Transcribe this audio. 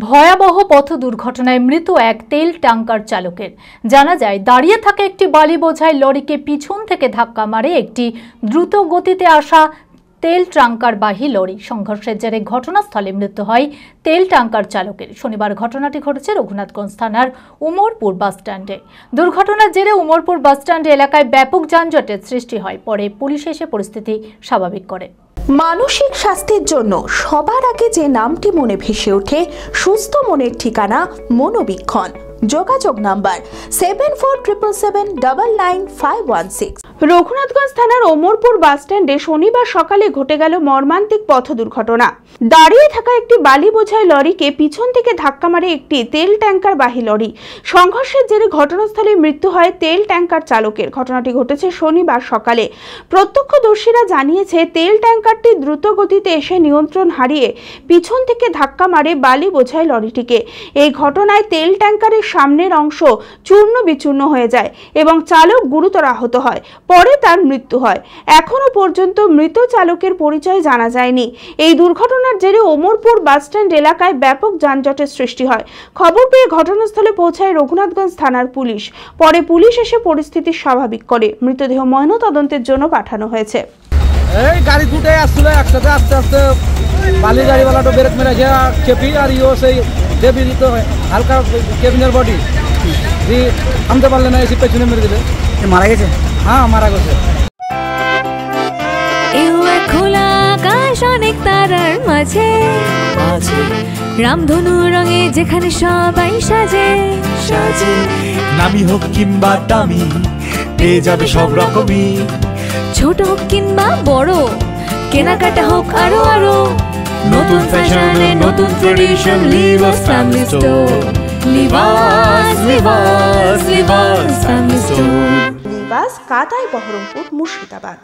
ভয়াবহ পথ দুর্ঘটনায় মৃত এক তেল ট্যাঙ্কার চালকের। জানা যায়, দাঁড়িয়ে থাকা একটি বালি বোঝাই লরিকে পিছন থেকে ধাক্কা মারে একটি দ্রুত গতিতে আসা তেল ট্যাঙ্কার বাহী লরি। সংঘর্ষের জেরে ঘটনাস্থলে মৃত্যু হয় তেল ট্যাঙ্কার চালকের। শনিবার ঘটনাটি ঘটেছে রঘুনাথগঞ্জ থানার উমরপুর বাসস্ট্যান্ডে। দুর্ঘটনার জেরে উমরপুর বাসস্ট্যান্ড এলাকায় ব্যাপক যানজটের সৃষ্টি হয়। পরে পুলিশ এসে পরিস্থিতি স্বাভাবিক করে। মানসিক স্বাস্থ্যের জন্য সবার আগে যে নামটি মনে ভেসে ওঠে, সুস্থ মনের ঠিকানা মনোবীক্ষণ। যোগাযোগ নাম্বার 7477799516। রঘুনাথগঞ্জ থানার ওমরপুর বাসস্ট্যান্ডে শনিবার সকালে ঘটে গেল মর্মান্তিক পথ দুর্ঘটনা। দাঁড়িয়ে থাকা একটি বালি বোঝাই লরিকে পিছন থেকে ধাক্কা মারে একটি তেল ট্যাঙ্কার বাহী লরি। সংঘর্ষের জেরে ঘটনাস্থলে মৃত্যু হয় তেল ট্যাঙ্কার চালকের। ঘটনাটি ঘটেছে শনিবার সকালে। প্রত্যক্ষদর্শীরা জানিয়েছে, তেল ট্যাঙ্কারটি দ্রুত গতিতে এসে নিয়ন্ত্রণ হারিয়ে পিছন থেকে ধাক্কা মারে বালি বোঝাই লরিটিকে। এই ঘটনায় তেল ট্যাঙ্কারের সামনের অংশ চূর্ণ বিচূর্ণ হয়ে যায় এবং চালক গুরুতর আহত হয়। পরে তার মৃত্যু হয়। এখনো পর্যন্ত মৃত চালকের পরিচয় জানা যায়নি। এই দুর্ঘটনার জেরে ওমরপুর বাসস্ট্যান্ড এলাকায় ব্যাপক যানজটের সৃষ্টি হয়। খবর পেয়ে ঘটনাস্থলে পৌঁছায় রঘুনাথগঞ্জ থানার পুলিশ। পরে পুলিশ এসে পরিস্থিতি স্বাভাবিক করে। মৃতদেহ ময়নাতদন্তের জন্য পাঠানো হয়েছে। এই গাড়ি দুটো আসলে একসাথে আস্তে আস্তে বালি গাড়িওয়ালাটা ব্রেক মেরেছে, কেপি আর ইও সেই দেবী তো হালকা কেবিনের বডি থামতে পারলে না, এসে পেছনে মেরে দিলে মারা গেছে। হ্যাঁ, মারা গেছে। খোলা আকাশ অনেক তারার মাঝে, রামধনু রঙে যেখানে সবাই সাজে সাজে। নামি হোক কিংবা দামি, পেয়ে যাবে সব রকমই। ছোট হোক কিংবা বড়, কেনাকাটা হোক আরো আরো। নতুন ফ্যাশনে নতুন tradition, Livas family store. Livas Livas Livas family store. Livas কাতাই বহরমপুর মুর্শিদাবাদ।